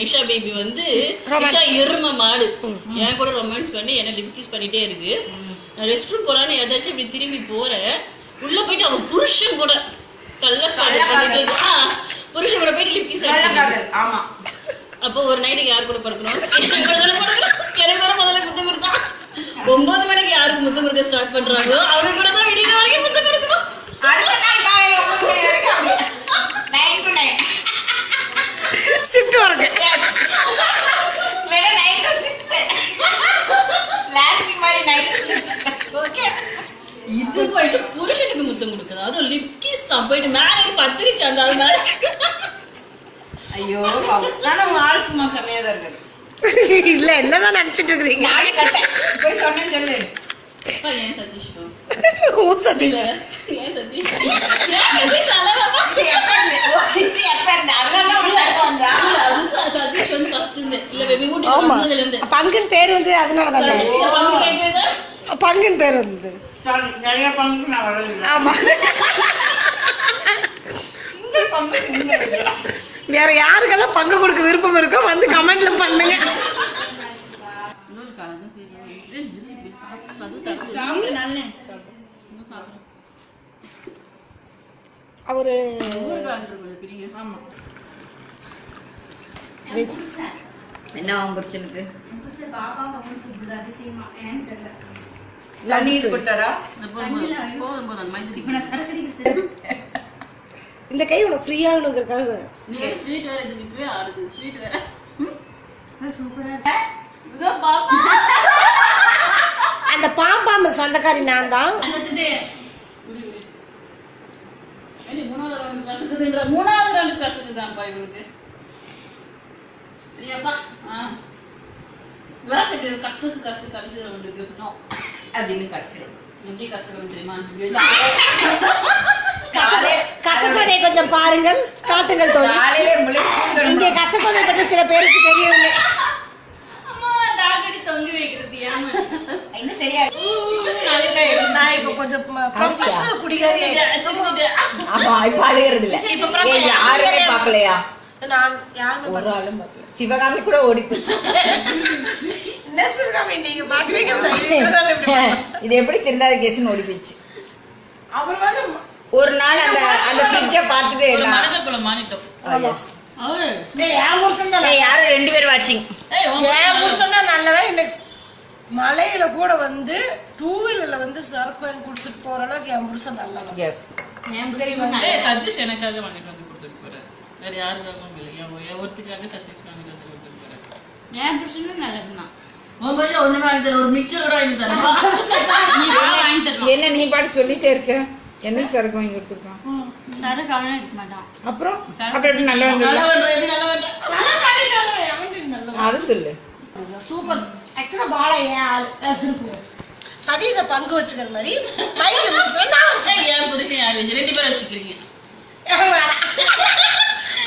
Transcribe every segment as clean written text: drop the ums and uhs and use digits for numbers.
Nisha baby வந்து நிஷா எரும மாடு என் கூட ரொமான்ஸ் பண்ணி என்ன லிப் கிஸ் பண்ணிட்டே இருக்கு. நான் ரெஸ்ட் ரூம் போலான்னு ஏதாச்சும் இப்படி திரும்பி போறேன். உள்ள போயிட்டு அவன் புருஷன் கூட புருஷன் கூட போயிட்டு லிப் கிஸ் ஆமா. அப்போ ஒரு நைட்டுக்கு யாரு கூட படுக்கணும்? எனக்கு கூட முதல்ல முத்தம் கொடுத்தான். 9 மணிக்கு யாருக்கு முத்தம் கொடுக்க ஸ்டார்ட் பண்றாங்களோ அவங்க கூட தான் விடிய வரைக்கும் முத்தம் கொடுக்கணும். அடுத்த நாள் காலையில 9 மணி வரைக்கும் 9 to 9 ஷிஃப்ட் வர்க். இல்ல 9 to 6 லாஸ்ட் மாதிரி 9 to 6. ஓகே. இது போயிட்டு புருஷனுக்கு முத்தம் கொடுக்குது. அதுவும் லிப் கிஸ் போயிட்டு மேலே பத்திரிச்சு அந்த அது மேல. ஐயோ நானும் உங்க ஆள் சும்மா செமையா தான் இருக்கேன். இல்ல என்னதான் நினைச்சிட்டு இருக்கீங்க? நாளை கட்டேன் போய் சொன்னேன் சொல்லு. ஏன் சதீஷ் ஓ சதீஷ் ஏன் சதீஷ் நல்லவா எப்ப இருந்த அதனால தான் உள்ள வந்தா அது சதீஷ் வந்து ஃபர்ஸ்ட் இல்ல பேபி ஊட்டி வந்ததுல இருந்து பங்குன் பேர் வந்து அதனால தான் பங்குன் பேர் வந்தது. சாரி நிறைய பங்கு நான் வரல. ஆமா இந்த பங்கு வேற யாருக்கெல்லாம் பங்கு கொடுக்க விருப்பம் இருக்கோ வந்து கமெண்ட்ல பண்ணுங்க. அவரு ஆமா என்ன அவங்க புருஷனுக்கு தண்ணீர் போட்டாரா? இந்த கை உனக்கு ஃப்ரீயா வேணுங்கிறதுக்காக ஸ்வீட் வேற ஜிபி ஆடுது. ஸ்வீட் வேற சூப்பரா அந்த பாம்பாம்பு சொந்தக்காரி நான் தான். மூணாவது ரவுண்டு கசக்குதான்ப்பா இவளுக்கு. கிளாஸ் கசக்கு கசக்கு கடைசி ரவுண்டுக்கு அது இன்னும் கடைசிடும் எப்படி கசக்கணும் தெரியுமா? கசக்குவதை கொஞ்சம் பாருங்கள், காட்டுங்கள் தோழி. இங்கே கசக்குவதை பற்றி சில பேருக்கு தெரியவில்லை. தொங்கி வைக்கிறது இன்னும் சரியா நான் இப்ப கொஞ்சம் ப்ரொஃபஷனல் குடிகாரி. ஆமா இப்ப அழுகிறது இல்ல. யாருமே பாக்கலையா? நான் யாரும் ஒரு ஆளும் பாக்கல. சிவகாமி கூட ஓடி போச்சு. சிவகாமி நீங்க பாக்குறீங்க. இது எப்படி திருந்தாத கேஸ்னு ஓடி போச்சு. அவர் வந்து ஒரு நாள் அந்த அந்த ஃப்ரிட்ஜை பார்த்துட்டு மணக்கக்குளம் மாணிக்கம் யாரும் 2 பேர் வாட்சிங். என் புருஷன் தான் நல்லவன். இன்னைக்கு மலையில கூட வந்து 2 வீலர்ல வந்து சரக்கு வாங்கி கொடுத்துட்டு போற அளவுக்கு என் புருஷன் நல்லவன். சதீஷ் எனக்காக வாங்கிட்டு வந்து கொடுத்துட்டு போறாரு. வேற யாருக்காகவும் இல்லை. என் ஒருத்துக்காக சதீஷ் வாங்கிட்டு வந்து கொடுத்துட்டு போறாரு. என் புருஷனும் நல்லதுதான். உன் புருஷன் ஒண்ணு வாங்கி தர, ஒரு மிக்சர் கூட வாங்கி தர. என்ன நீ பாட்டு சொல்லிட்டே இருக்க? என்ன சரக்கு வாங்கி கொடுத்துருக்கான்? சரக்கு அவனே எடுக்க மாட்டான். அப்புறம் எப்படி நல்லவங்க அது சொல்லு. சூப்பர். ஆக்சுவலா பாலா ஏன் ஆள் சதீஷ பங்கு வச்சுக்கிற மாதிரி நான் வச்சேன். என் புருஷன் யார் வச்சு 2 பேரும் வச்சுக்கிறீங்க?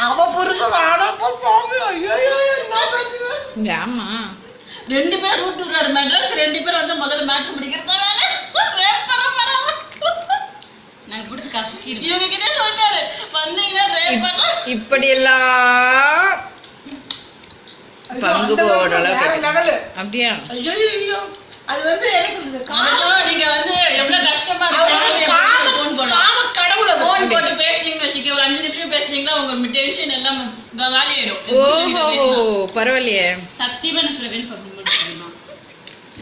அவ புருஷன் வேணாப்பா சாமி. ஐயோ ஆமா 2 பேர் ரூட் விடுறாரு மெட்ராஸ்க்கு. 2 பேர் வந்து முதல்ல மேட்ரு முடிக்கிறதால நான் பிடிச்சி கசக்கி இவங்க கிட்டே சொல்லிட்டாரு வந்தீங்கன்னா ரேப் பண்ணலாம். இப்படி எல்லாம் பங்கு போட அளவுக்கு அப்படியா? ஐயோ அது வந்து என்ன சொல்றது, நீங்க வந்து எவ்வளவு கஷ்டமா இருக்கு. போன் போடலாம் கடவுள போன் போட்டு பேசுனீங்கன்னு வச்சுக்க, ஒரு 5 நிமிஷம் பேசுனீங்கன்னா உங்க டென்ஷன் எல்லாம் காலி ஆயிடும். ஓஹோ பரவாயில்லையே. சத்தியமான பிரவீன் பப்ளிக்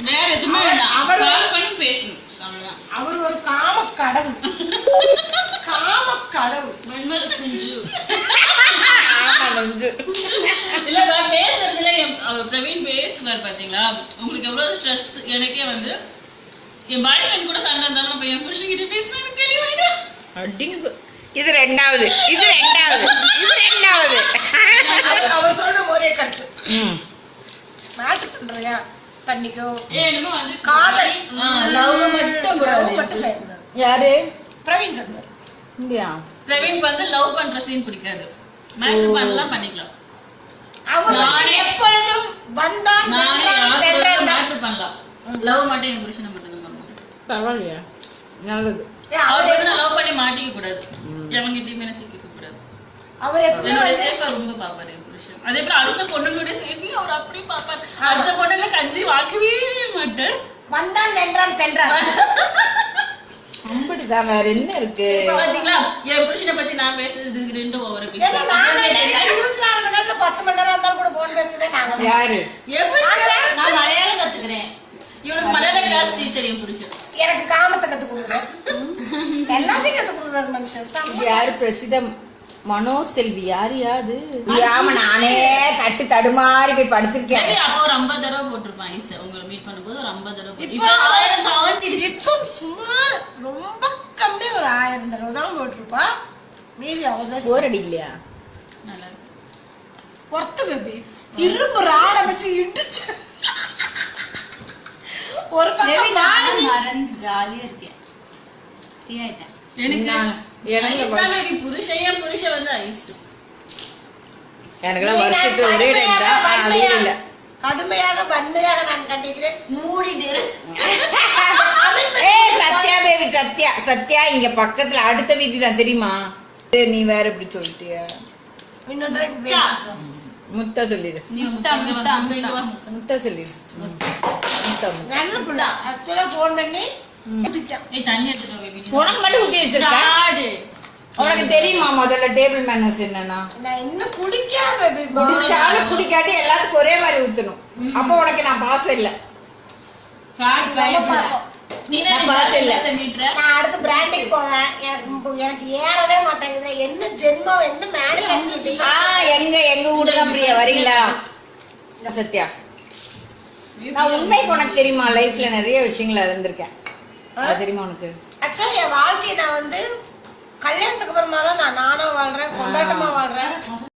வேற எதுவுமே வேண்டாம். அவர் பண்ணி பேசணும் அவ்வளவுதான். அவர் ஒரு காம கடவுள். காம கடவுள் மன்மத குஞ்சு நஞ்சு இல்ல பேசுறதுல அவர் பிரவீன் பேசுவார் பாத்தீங்களா? உங்களுக்கு எவ்வளவு ஸ்ட்ரெஸ். எனக்கே வந்து என் பாய் ஃப்ரெண்ட் கூட சண்டை இருந்தாலும் என் புருஷன் கிட்ட பேசினா எனக்கு தெளிவாயிடும். அடிங்க. இது ரெண்டாவது இது ரெண்டாவது இது ரெண்டாவது அவர் சொல்ற ஒரே கருத்து. மேட்ரு பண்றியா பண்ணிக்கோ. ஏன்னா வந்து காதல் லவ் மட்டும் கூடாது. மட்டும் செய்யக்கூடாது. யாரு? பிரவீன் சொன்னார். இந்தியா பிரவீன் வந்து லவ் பண்ற சீன் பிடிக்காது. மேட்ரு பண்ணலாம் பண்ணிக்கலாம். அவர் எப்பொழுதும் வந்தான் மேட்ரு பண்ணலாம். லவ் மட்டும் என் புருஷனை மட்டும் பண்ணணும். பரவாயில்லையா? நல்லது. அவர் வந்து லவ் பண்ணி மாட்டிக்க கூடாது. எவங்கிட்டயுமே சிக்கிக்க கூடாது. அவர் எப்படி என்னோட சேஃபா ரொம்ப பாப்பாரு என் புருஷன். அதே போல அடுத்த பொண்ணுங்களோட சேஃபையும் அவர் அப்படி பாப்பாரு. அடுத்த பொண்ணுங்க கன்சீவ் ஆக்கவே மாட்டார். வந்தான் நின்றான் சென்றான். அப்படிதான் வேற என்ன இருக்கு? பாத்தீங்களா என் புருஷனை பத்தி நான் பேசுறது இது ரெண்டும் ஒவ்வொரு ஏன்னா நாங்க 24 மணி நேரத்துல 10 மணி நேரம் இருந்தாலும் கூட போன் பேசுறதே நாங்க தான். யாரு? என் புருஷன் நான் மலையாளம் கத்துக்கிறேன். இவனுக்கு மலையாள கிளாஸ் டீச்சர் என் புருஷன். எனக்கு காமத்தை கத்து கொடுக்குறேன். எல்லாத்தையும் கத்து கொடுக்குறாரு மனுஷன். இது யாரு? பிரசித்தம் மனோ செல்வி யாரியா அது? ஆமா, நானே தடுமாறி போய் படுத்திருக்கேன். சரி, அப்போ ஒரு 50 தடவை போட்டிருப்பான் ஐஸ். உங்களை மீட் பண்ணும்போது ஒரு 50 தடவை போட்டு இப்போ 1000 தாண்டிடுச்சு. இப்போ சுமார் ரொம்ப கம்மி ஒரு 1000 தடவை தான் போட்டிருப்பா. மீதி அவ்வளோ போர் அடி இல்லையா? நல்லா இருக்கு. பொறுத்த பேபி இரும்பு ராட வச்சு இடிச்சு ஒரு பக்கம் மறந்து ஜாலியா இருக்கேன். ஃப்ரீ ஆயிட்டேன். எனக்கு ஐஸ் தான் baby. புருஷன் புருஷன் வந்து ஐஸ். எனக்கெல்லாம் வருஷத்துக்கு ஒரே டைம் தான். அது இல்ல. கடுமையாக வன்மையாக நான் கண்டிக்கிறேன். மூடிட்டு ஏய் சத்யா பேபி, சத்யா இங்க பக்கத்துல அடுத்த வீதி தான் தெரியுமா? நீ வேற எப்படி சொல்லிட்டியா? இன்னொன்று முத்தா சொல்லிடு. நீ முத்தா சொல்லிடு. முத்தா. நல்ல பிள்ளை. ஆக்சுவலா போன் பண்ணி ஏய் தண்ணி எடுத்துட்டு வா baby. உனக்கு மட்டும் ஊத்தி வச்சிருக்க? ஆடு. உனக்கு தெரியுமா முதல்ல டேபிள் மேனர்ஸ் என்னன்னா? நான் இன்னும் குடிக்கல பேபி. குடிச்சாலும் குடிக்காட்டி எல்லாத்துக்கும் ஒரே மாதிரி ஊத்தணும். அப்போ உனக்கு நான் பாசம் இல்ல. ஃப்ராட் ரொம்ப பாசம். நீ நான் பாசம் இல்ல. நான் அடுத்து பிராண்டிங் போவேன். எனக்கு ஏறவே மாட்டேங்குது. என்ன ஜென்மம் என்ன மேனுஃபேக்சரிங். எங்க வீடுதான் பிரியா வரீங்களா? சத்யா, நான் உண்மைக்கு உனக்கு தெரியுமா லைஃப்ல நிறைய விஷயங்கள் இருந்திருக்கேன். அது தெரியுமா உனக்கு? ஆக்சுவலி என் வாழ்க்கையை நான் வந்து கல்யாணத்துக்கு அப்புறமா தான் நானா வாழ்றேன், கொண்டாட்டமா வாழ்றேன்.